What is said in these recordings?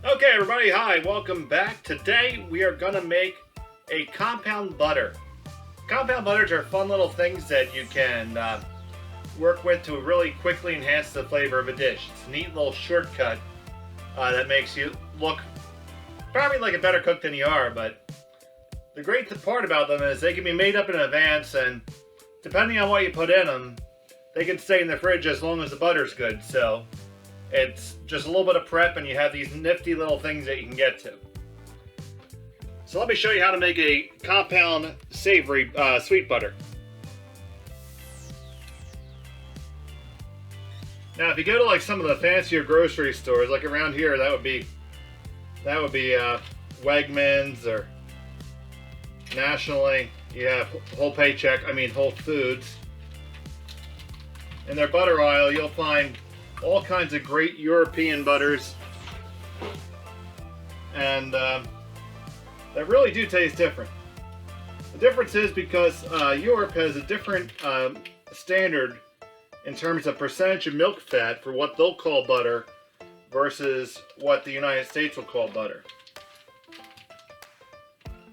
Okay, everybody, hi, welcome back. Today we are gonna make a compound butter. Compound butters are fun little things that you can work with to really quickly enhance the flavor of a dish. It's a neat little shortcut that makes you look probably like a better cook than you are, but the great part about them is they can be made up in advance, and depending on what you put in them, they can stay in the fridge as long as the butter's good. So it's just a little bit of prep and you have these nifty little things that you can get to. So let me show you how to make a compound savory sweet butter. Now if you go to like some of the fancier grocery stores, like around here, that would be Wegmans, or nationally you have Whole Foods. In their butter aisle you'll find all kinds of great European butters, and they really do taste different. The difference is because Europe has a different standard in terms of percentage of milk fat for what they'll call butter versus what the United States will call butter.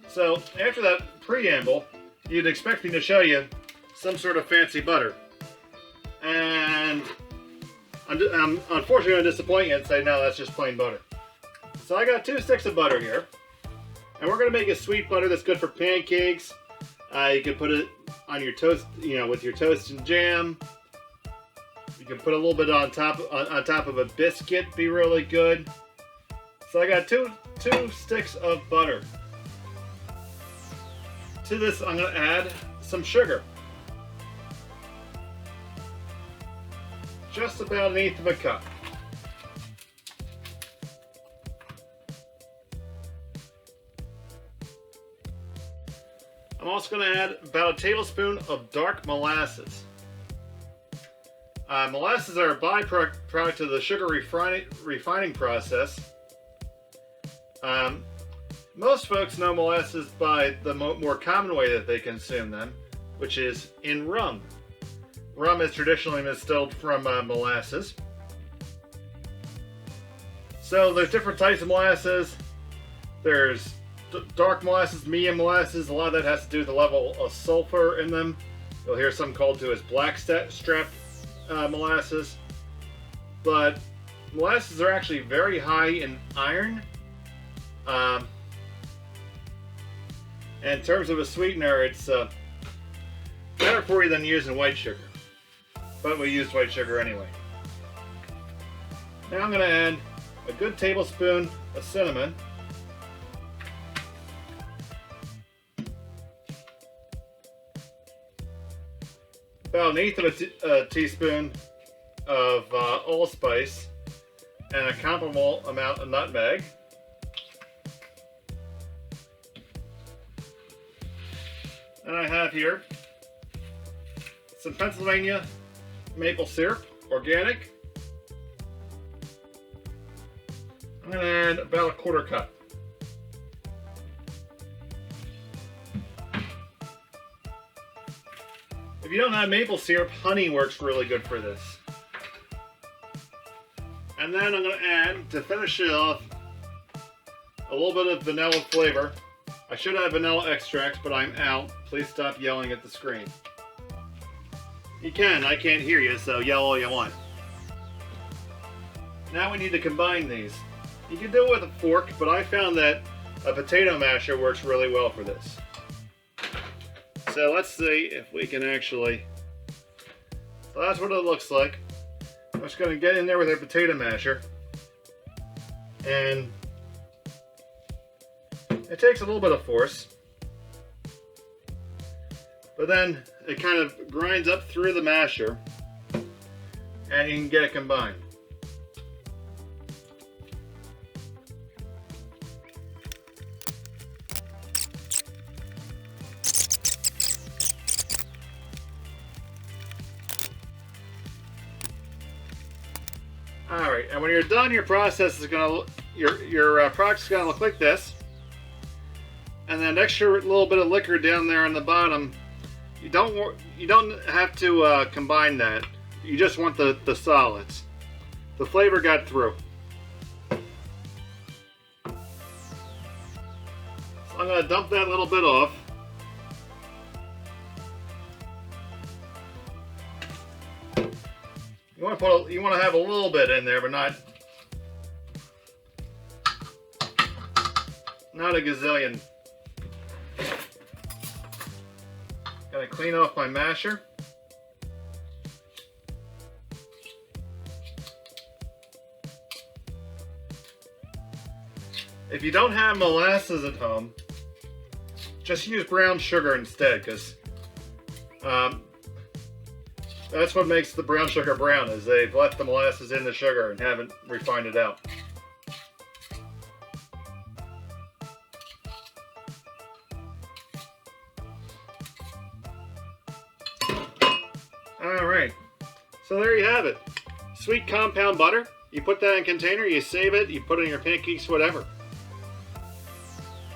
So after that preamble, you'd expect me to show you some sort of fancy butter, and I'm unfortunately going to disappoint you and say, no, that's just plain butter. So I got 2 sticks of butter here, and we're going to make a sweet butter that's good for pancakes. You can put it on your toast, with your toast and jam. You can put a little bit on top of a biscuit, be really good. So I got two sticks of butter. To this, I'm going to add some sugar. Just about 1/8 of a cup. I'm also going to add about a tablespoon of dark molasses. Molasses are a byproduct of the sugar refining process. Most folks know molasses by the more common way that they consume them, which is in rum. Rum is traditionally distilled from molasses. So there's different types of molasses. There's dark molasses, medium molasses. A lot of that has to do with the level of sulfur in them. You'll hear some called to as blackstrap molasses. But molasses are actually very high in iron. And in terms of a sweetener, it's better for you than using white sugar. But we use white sugar anyway. Now I'm going to add a good tablespoon of cinnamon. About 1/8 of a teaspoon of allspice, and a comparable amount of nutmeg. And I have here some Pennsylvania maple syrup, organic. I'm going to add about 1/4 cup. If you don't have maple syrup, honey works really good for this. And then I'm going to add, to finish it off, a little bit of vanilla flavor. I should have vanilla extract, but I'm out. Please stop yelling at the screen. You can, I can't hear you, so yell all you want. Now we need to combine these. You can do it with a fork, but I found that a potato masher works really well for this. So let's see if we can actually... So that's what it looks like. I'm just going to get in there with our potato masher. And it takes a little bit of force. But then it kind of grinds up through the masher, and you can get it combined. Alright, and when you're done, your process is going to, your product's going to look like this. And then extra little bit of liquor down there on the bottom. You don't have to combine that. You just want the solids. The flavor got through. I'm going to dump that little bit off. You want to have a little bit in there, but not a gazillion. Gotta clean off my masher. If you don't have molasses at home, just use brown sugar instead, because that's what makes the brown sugar brown, is they've left the molasses in the sugar and haven't refined it out. Alright, so there you have it. Sweet compound butter. You put that in a container, you save it, you put it in your pancakes, whatever.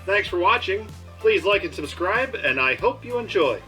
Thanks for watching. Please like and subscribe, and I hope you enjoy.